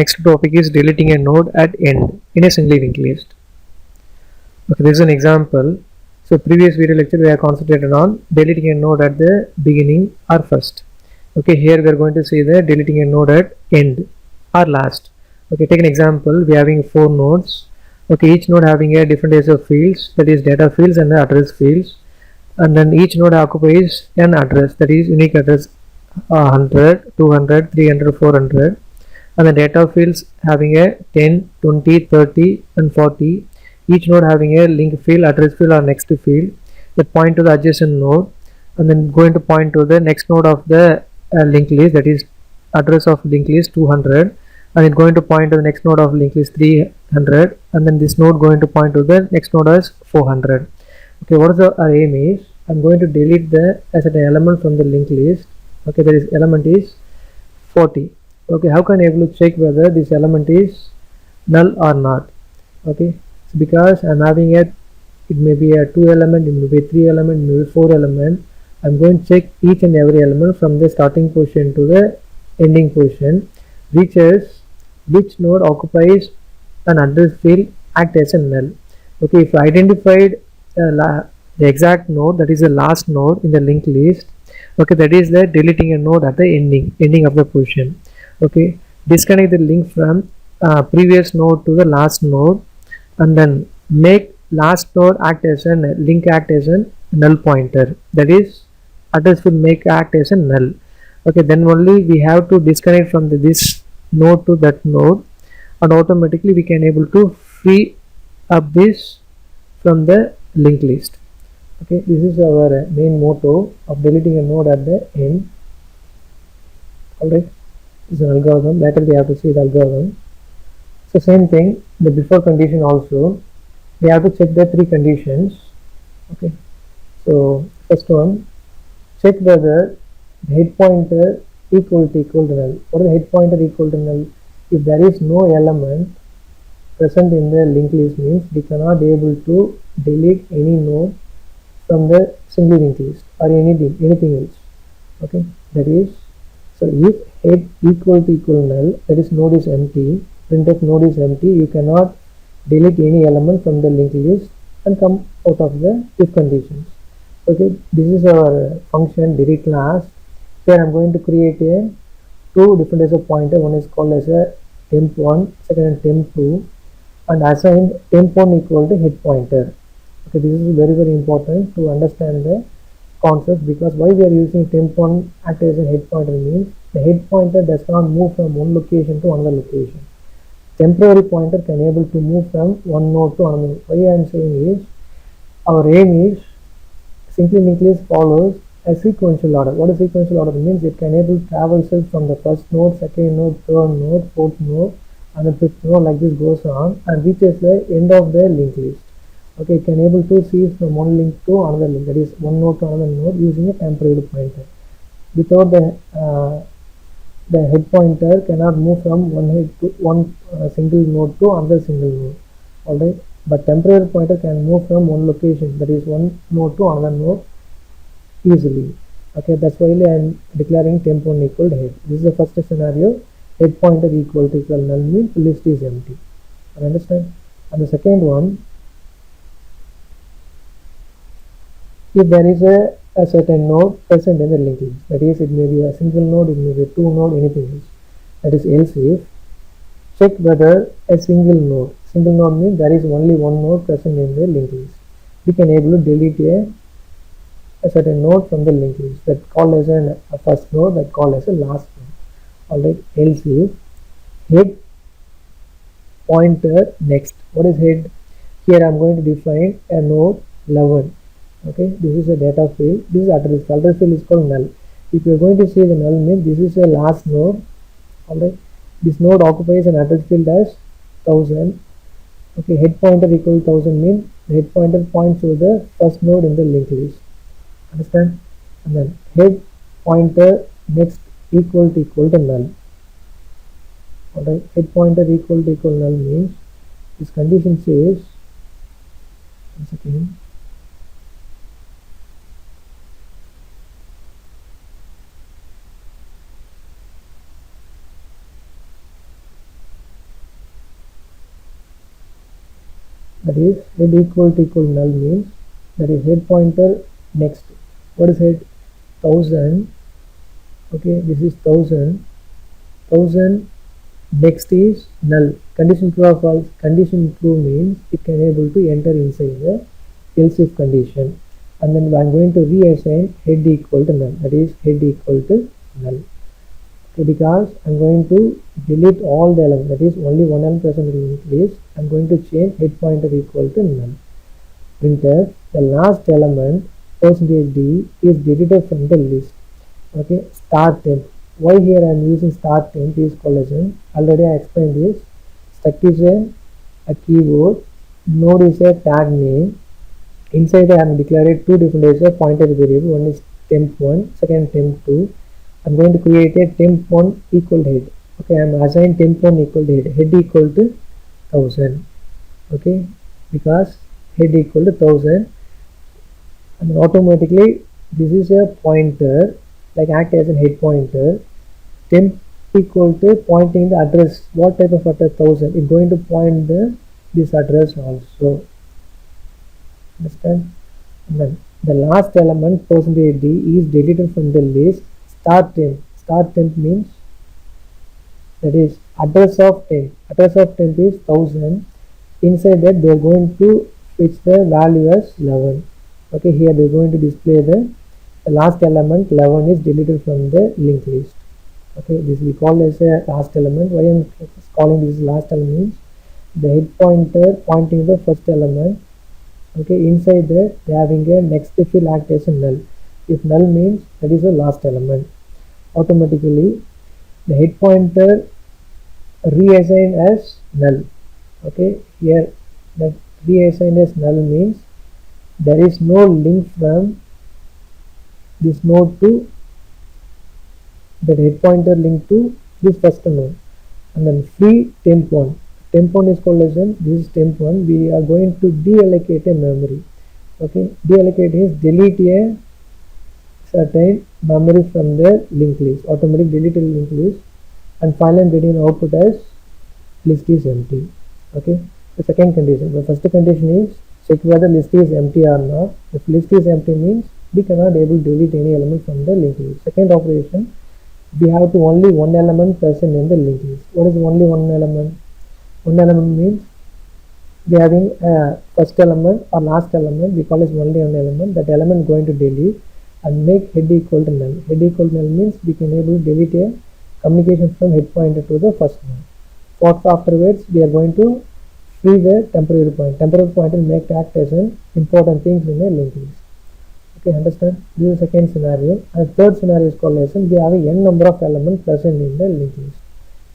next topic is deleting a node at end in a single linked list. Okay, this is an example. So previous video lecture we are concentrated on deleting a node at the beginning or first. Okay, here we are going to see the deleting a node at end or last. Okay, take an example. We are having 4 nodes. Okay, each node having a different set of fields, that is data fields and the address fields, and then each node occupies an address, that is unique address 100, 200, 300, 400, and the data fields having a 10, 20, 30 and 40, each node having a link field, address field or next field that point to the adjacent node, and then going to point to the next node of the linked list, that is address of linked list 200, and it's going to point to the next node of linked list 300, and then this node going to point to the next node as 400. Okay, what is our aim is, I'm going to delete the as an element from the linked list. Okay, there is element is 40. Okay, how can I able to check whether this element is null or not? Okay, so because I'm having it may be a 2 element, it may be 3 element, it may be 4 element. I'm going to check each and every element from the starting position to the ending position, which node occupies an address field act as a null. Okay, if I identified the exact node, that is the last node in the linked list, okay, that is the deleting a node at the ending of the position. Okay, disconnect the link from previous node to the last node, and then make last node act as a link act as a null pointer, that is address will make act as a null. Okay, then only we have to disconnect from this node to that node, and automatically we can able to free up this from the linked list. Okay, this is our main motto of deleting a node at the end. Alright, this is an algorithm. Later we have to see the algorithm. So same thing, the before condition also, we have to check the 3 conditions. Okay, so first one, check whether the head pointer equal to null. What is the head pointer equal to null? If there is no element present in the linked list, means we cannot be able to delete any node from the single linked list or anything else. Okay, that is, so if head equal to null, that is node is empty, printf node is empty, you cannot delete any element from the linked list and come out of the if conditions. Okay, this is our function delete class. Here I'm going to create a 2 different as a pointer. One is called as a temp1, second is temp2, and assign temp1 equal to head pointer. Okay, this is very important to understand the concept, because why we are using temp1 act as a head pointer means the head pointer does not move from one location to another location. Temporary pointer can able to move from one node to another. Why I am saying is, our aim is simply linked list follows a sequential order. What is sequential order means? It can able to travel from the first node, second node, third node, fourth node, and the fifth node, like this goes on, and reaches the end of the linked list. Okay, it can able to see from one link to another link, that is one node to another node, using a temporary pointer. Without the head pointer cannot move from one single node to another single node. Alright, but temporary pointer can move from one location, that is one node to another node, easily. Okay, that's why I am declaring temp1 equal to head. This is the first scenario. Head pointer equal to null means list is empty. I understand. And the second one, if there is a certain node present in the linked list, that is, it may be a single node, it may be a 2 node, anything else. That is else if, check whether a single node means there is only one node present in the linked list. We can able to delete a certain node from the linked list, that called as a first node, that called as a last node. Alright, else if head pointer next. What is head? Here I am going to define a node 11. Okay, this is a data field, this is address field is called null. If you are going to see the null means this is a last node. Alright, this node occupies an address field as 1000. Okay, head pointer equal to 1000 means the head pointer points to the first node in the linked list. Understand? And then head pointer next equal to null. Alright, head pointer equal to null means this condition says, one second, that is head equal null means that is head pointer next. What is head? 1000. Okay, this is 1000 next is null. Condition true or false? Condition true means it can able to enter inside the else if condition, and then I'm going to reassign head equal to null, that is head equal to null. Okay, because I'm going to delete all the elements, that is only one element present in the linked list. I'm going to change head pointer equal to null. Printf, the last element %d is deleted from the list. Okay, start temp. Why here I am using start temp is collision. Already I explained this. Struct is a keyword, node is a tag name. Inside I am declared two different as a pointer variable. One is temp1, second temp2. I'm going to create a temp1 equal head. Okay, I am assigned temp1 equal head equal to 1000. Okay, because head equal to 1000, and automatically this is a pointer, like act as a head pointer. Temp equal to pointing the address. What type of address? 1000. It's going to point this address also. Understand? And then the last element %d is deleted from the list. Start temp. Start temp means that is address of temp. Address of temp is 1000. Inside that they are going to fetch the value as 11. Okay, here they are going to display the last element 11 is deleted from the linked list. Okay, this we call as a last element. Why I am calling this last element? The head pointer pointing the first element. Okay, inside that they having a next if will act as a null. If null means that is the last element. Automatically the head pointer reassigned as null. Okay, here that reassigned as null means there is no link from this node to that head pointer link to this first node. And then free temp1. Temp1 is called as this is temp1. We are going to deallocate a memory. Okay, deallocate is delete a certain memory from the linked list, automatic delete a linked list, and finally I'm getting an output as list is empty. Okay, the second condition. The first condition is check whether list is empty or not. If list is empty means we cannot able to delete any element from the linked list. Second operation, we have to only one element present in the linked list. What is only one element? One element means we are having first element or last element, we call it only one element. That element going to delete and make head equal to null. Head equal to null means we can able to delete a communication from head pointer to the first node. Afterwards we are going to free the temporary point. Temporary point will make act as an important things in a linked list. Okay, understand? This is the second scenario. And third scenario is called as we have a n number of elements present in the linked list.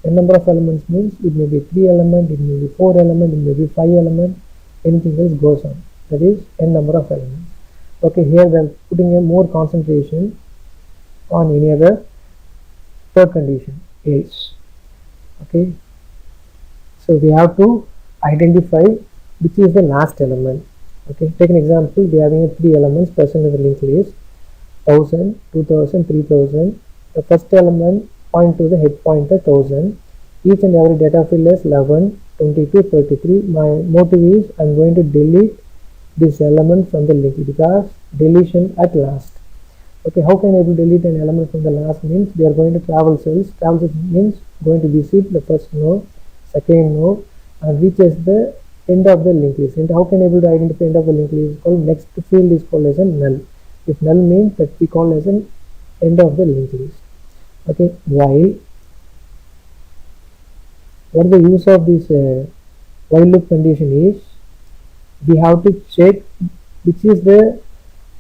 N number of elements means it may be 3 element, it may be 4 element, it may be 5 element, anything else goes on. That is n number of elements. Okay, here we are putting a more concentration on any other third condition, else. Okay, so we have to identify which is the last element. Okay, take an example. We are having 3 elements present in the linked list, 1000, 2000, 3000. The first element point to the head pointer 1000. Each and every data field is 11, 22, 33. My motive is I am going to delete this element from the linked list because deletion at last. Okay, how can I able to delete an element from the last means we are going to travel cells. Travel cells means going to visit the first node, second node, and reaches the end of the linked list. And how can I able to identify end of the linked list? Called next field is called as a null. If null means that we call as an end of the linked list. Okay, while what the use of this while loop condition is we have to check which is the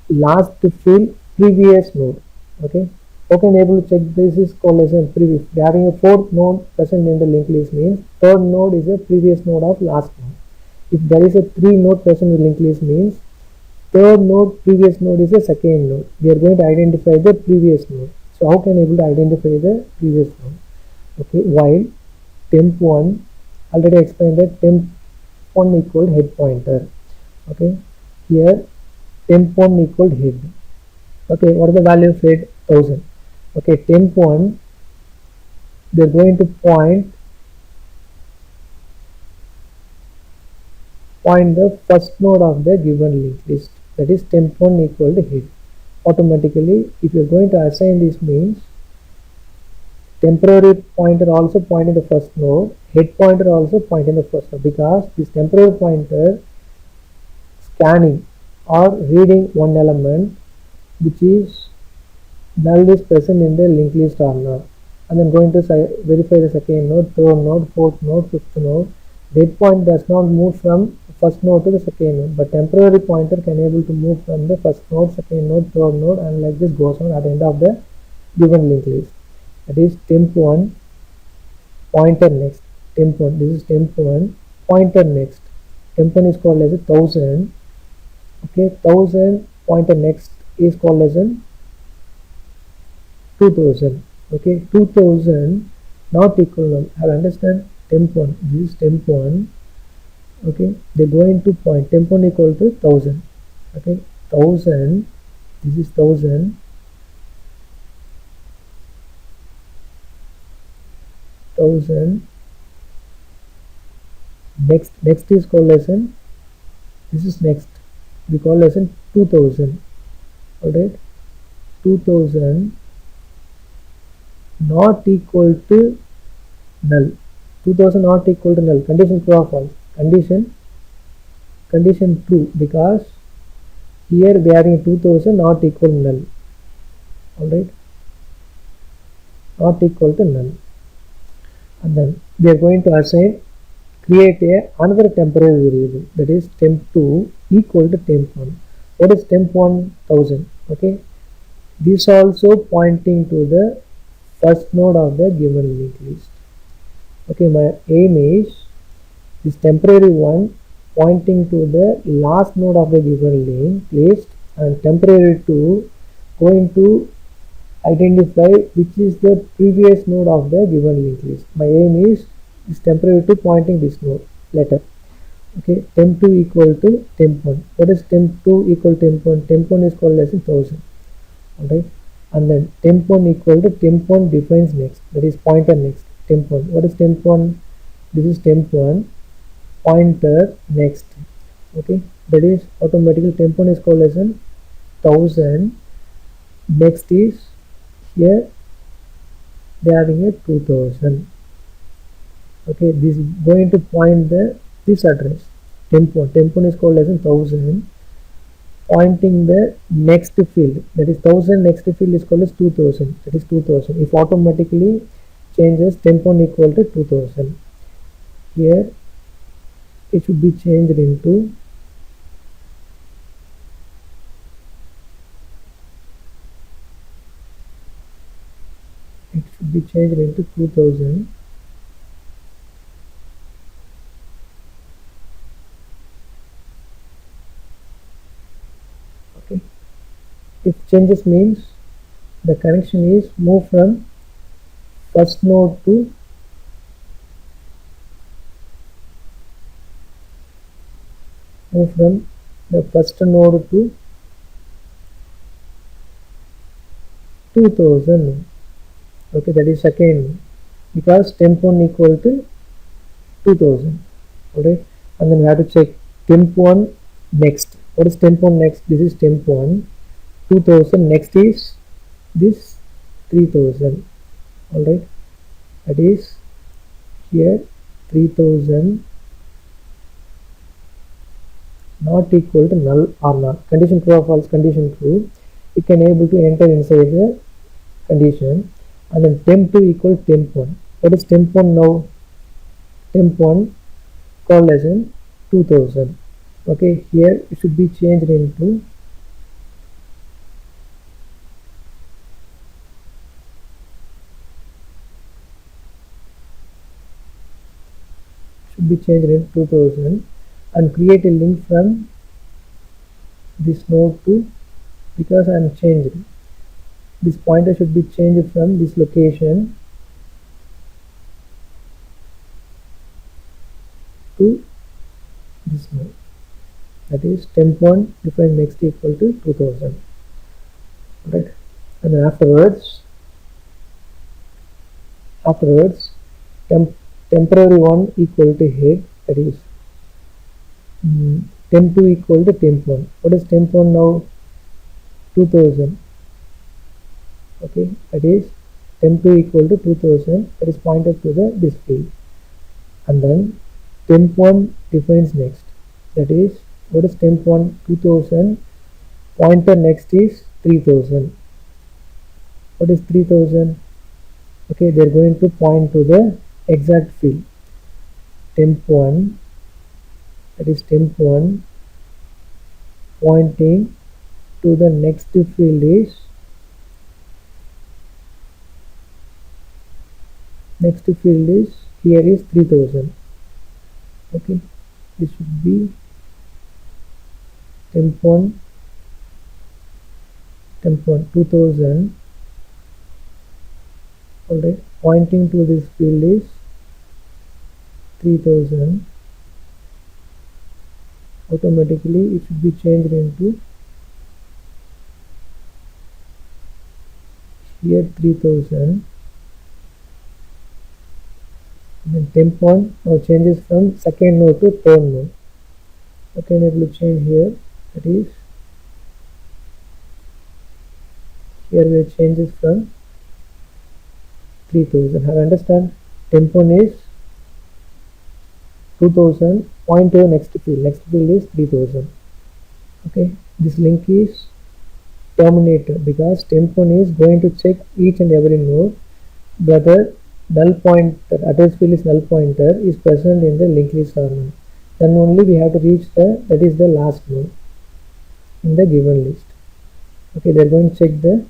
last field previous node. Okay, how can I able to check this is called as a previous. We are having a fourth node present in the linked list means third node is a previous node of last node. If there is a 3 node present in the linked list means third node previous node is a second node. We are going to identify the previous node. So how can I able to identify the previous node? Okay, while temp1, already explained that temp1 equal head pointer. Okay, here temp1 equal head. Okay, what is the value of head? 1000. Okay, temp1 they are going to point point the first node of the given linked list, that is temp1 equal to head. Automatically, if you are going to assign this, means temporary pointer also point in the first node, head pointer also point in the first node, because this temporary pointer scanning or reading one element which is null is present in the linked list or not, and then going to verify the second node, third node, fourth node, fifth node. Head point does not move from first node to the second node, but temporary pointer can able to move from the first node, second node, third node, and like this goes on at the end of the given linked list. That is temp1 pointer next, temp1, this is temp1 pointer next. Temp1 is called as a 1000. Okay, 1000 pointer next is called as an 2000. Okay, 2000 not equal null. Have understand? Temp1, this is temp1. Okay, they're going to point temp1 equal to 1000. Okay, 1000, this is 1000. 1000 next is called as an, this is next, we call as an 2000. Alright, 2000 not equal to null, 2000 not equal to null, condition true or false, condition true, because here we are having 2000 not equal to null. Alright, not equal to null, and then we are going to assign, create another temporary variable, that is temp2 equal to temp1. What is temp1? 1000. Okay, this also pointing to the first node of the given linked list. Okay, my aim is this temporary one pointing to the last node of the given linked list, and temporary 2 going to identify which is the previous node of the given linked list. My aim is this temporary 2 pointing this node later. Okay, temp2 equal to temp1. What is temp2 equal to temp1? Temp1 is called as 1000. Alright, and then temp1 equal to temp1 defines next, that is pointer next, temp1. What is temp1? This is temp1 pointer next. Okay, that is automatically temp1 is called as 1000. Next is here they are having a 2000. Okay, this is going to point this address, temp1 is called as 1000, pointing the next field, that is 1000 next field is called as 2000, that is 2000. If automatically changes temp1 equal to 2000, here it should be changed into it should be changed into 2000. Okay, if changes means the connection is move from first node to the first node to 2000. Okay, that is second, because temp1 equal to 2000. Alright, and then we have to check temp1 next. What is temp1 next? This is temp1 2000, next is this 3000. Alright, that is here 3000 not equal to null or not, condition true or false, condition true, you can able to enter inside the condition, and then temp2 equal temp1. What is temp1 now? Temp1 called as 2000. Okay, here it should be changed into should be changed in 2000, and create a link from this node to, because I am changed, this pointer should be changed from this location to this node, that is temp1 define next equal to 2000. Right, and then afterwards temporary one equal to head, that is temp2 equal to temp1. What is temp1 now? 2000. Okay, that is temp2 equal to 2000, that is pointed to this field. And then temp1 defines next, that is, what is temp1? 2000, pointer next is 3000. What is 3000? Okay, they are going to point to the exact field. Temp1, that is temp1 pointing to the next field is, here is 3000. Okay, this should be temp1 2000. Alright, pointing to this field is 3000. Automatically it should be changed into here 3000. And then temp1 now changes from second node to third node. Okay, and it will change here, that is, here where it changes from 3000. Have you understand? Temp1 is 2000, point to the next field is 3000. Okay, this link is terminated because temp1 is going to check each and every node whether null pointer, address field is null pointer is present in the linked list or not. Then only we have to reach that is the last node in the given list. Okay, they are going to check the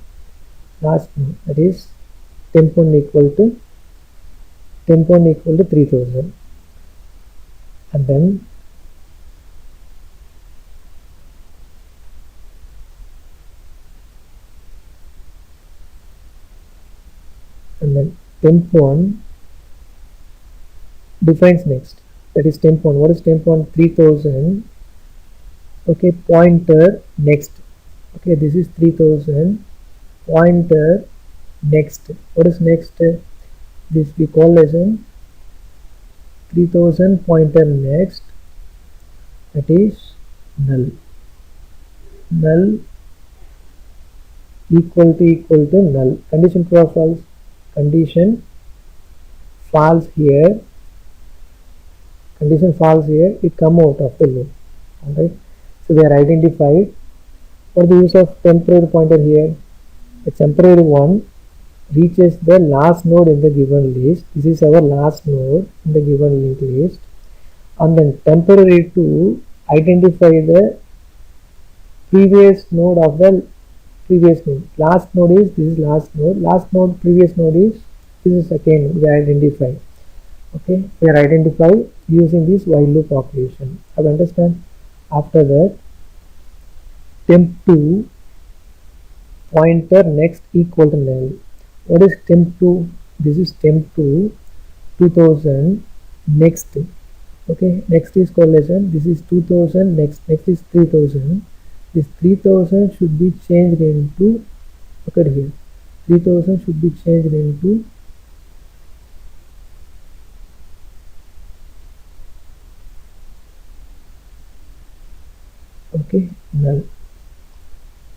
last node, that is temp1 equal to 3000. And then temp1 defines next, that is temp1. What is temp1? 3000. Okay, pointer next. Okay, this is 3000, pointer next. What is next? This we call as 3000 pointer next, that is null equal to null. Condition true or false? Condition false here, it come out of the loop. Alright, so they are identified. For the use of temporary pointer here, the temporary one reaches the last node in the given list. This is our last node in the given linked list. And then temporary 2 identify the previous node of the previous node. Last node is, this is last node, previous node is, this is second node. We identify. Okay, we are identify using this while loop operation. Have you understand? After that, temp2 pointer next equal to null. What is temp2? This is temp2 2000 next. Okay, next is correlation. This is 2000 next is 3000. This 3000 should be changed into, look at here, 3000 should be changed into null.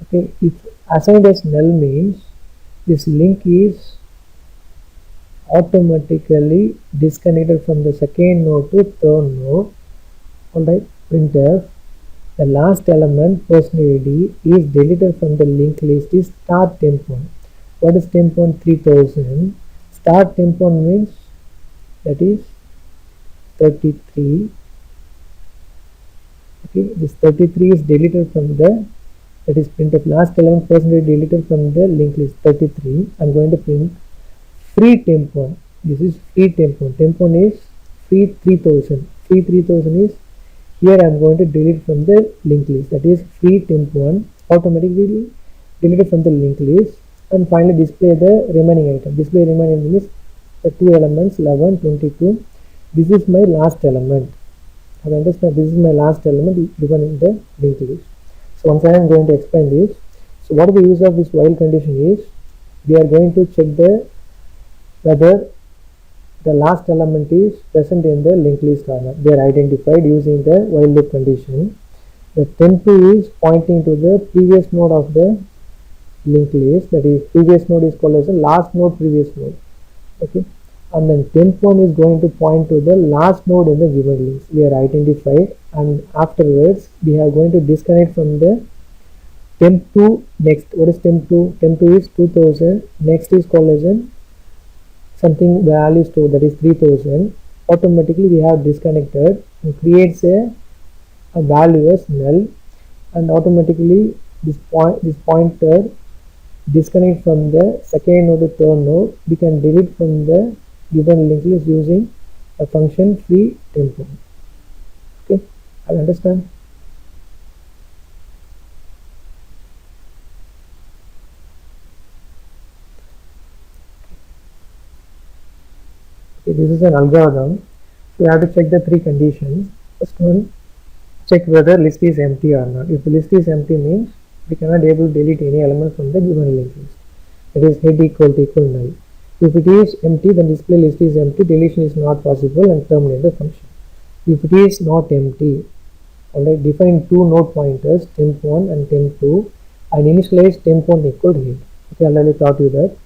Okay, if assigned as null means this link is automatically disconnected from the second node to third node. Alright, printf, the last element person ID is deleted from the linked list is start temp1. What is temp1? 3000. Start temp1 means, that is 33. Okay, this 33 is deleted from the, that is printf last element percentage deleted from the linked list 33. I'm going to print free temp1. This is free temp1. Temp1 is free 3000. Free 3000 is, here I'm going to delete from the linked list, that is free temp1, automatically deleted from the linked list. And finally display the remaining item. Display remaining is the two elements 11, 22. This is my last element. I understand, this is my last element given in the linked list. So once I am going to explain this. So what the use of this while condition is, we are going to check the whether the last element is present in the linked list or not. They are identified using the while loop condition. The temp2 is pointing to the previous node of the linked list, that is previous node is called as a last node previous node. Okay, and then temp1 is going to point to the last node in the given list. We are identified, and afterwards we are going to disconnect from the temp2 next. What is temp2? Temp2 is 2000. Next is called as an something value stored, that is 3000. Automatically we have disconnected and creates a value as null, and automatically this pointer disconnect from the second node to third node. We can delete from the given linked list using a function free temp1. Okay, I understand. Okay, this is an algorithm. So you have to check the three conditions. First one, check whether list is empty or not. If the list is empty, means we cannot able to delete any element from the given linked list. That is head equal to equal null. If it is empty, then display list is empty, deletion is not possible, and terminate the function. If it is not empty, alright, define two node pointers temp1 and temp2 and initialize temp1 equal to head. Okay, I already taught you that.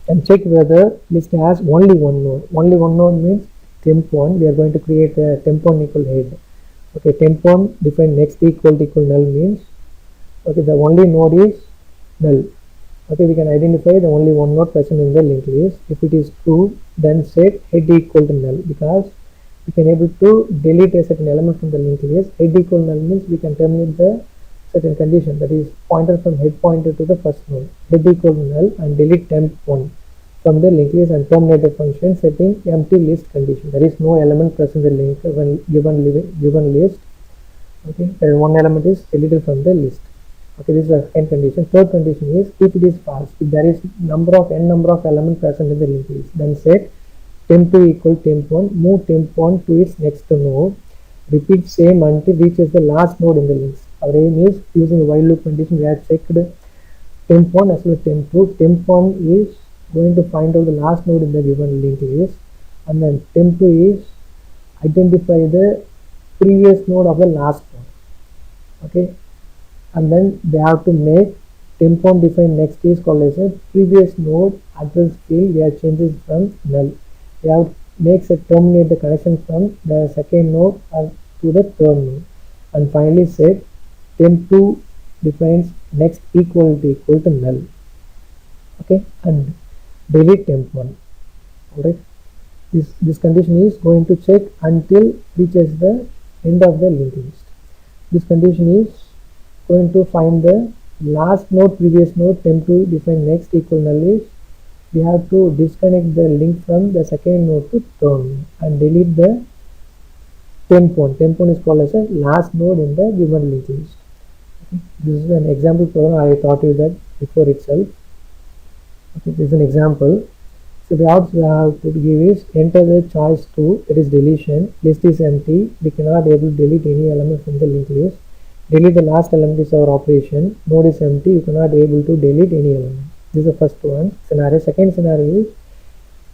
And check whether list has only one node. Only one node means temp1. We are going to create a temp1 equal head. Okay, temp1 define next equal to equal null means okay, the only node is null. Okay, we can identify the only one node present in the linked list. If it is true, then set head equal to null, because we can able to delete a certain element from the linked list. Head equal null means we can terminate the certain condition, that is pointer from head pointer to the first node. Head equal to null and delete temp1 from the linked list and terminate the function setting empty list condition. There is no element present in the link when given list. Okay, there one element is deleted from the list. Okay, this is the second condition. Third condition is if it is false, if there is n number of elements present in the linked list, then set temp2 equal temp1, move temp1 to its next node, repeat same until reaches the last node in the list. Our aim is using a while loop condition. We have checked temp1 as well as temp2. Temp1 is going to find out the last node in the given linked list, and then temp2 is identify the previous node of the last node. Okay, and then they have to make temp1 define next is called as a previous node address field where changes from null. They have to make a terminate the connection from the second node to the third node, and finally set temp2 defines next equal to null. Okay, and delete temp1. Alright, this condition is going to check until reaches the end of the linked list. This condition is going to find the last node previous node. temp2 define next equal null is we have to disconnect the link from the second node to third node and delete the temp1. Temp1 is called as a last node in the given linked list. Okay, this is an example program. I taught you that before itself. Okay, this is an example. So what we have to give is enter the choice 2, that is deletion. List is empty, we cannot able to delete any element from the linked list. Delete the last element is our operation. Node is empty, you cannot able to delete any element. This is the first one scenario. Second scenario is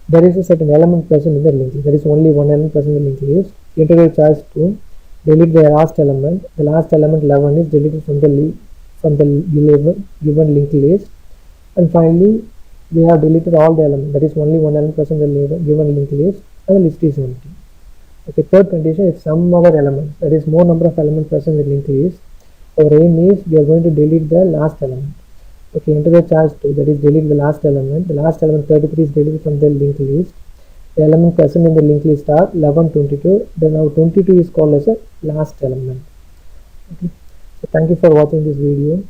there is a certain element present in the linked list. There is only one element present in the linked list. Enter the choice 2, delete the last element. The last element 11 is deleted from the given linked list, and finally we have deleted all the elements. There is only one element present in the given linked list, and the list is empty. Okay, third condition, if some other elements, there is more number of elements present in the linked list, our aim is we are going to delete the last element. Okay, enter the choice 2, that is delete the last element. The last element 33 is deleted from the linked list. The element present in the linked list are 11, 22. Then now 22 is called as a last element. Okay, so thank you for watching this video.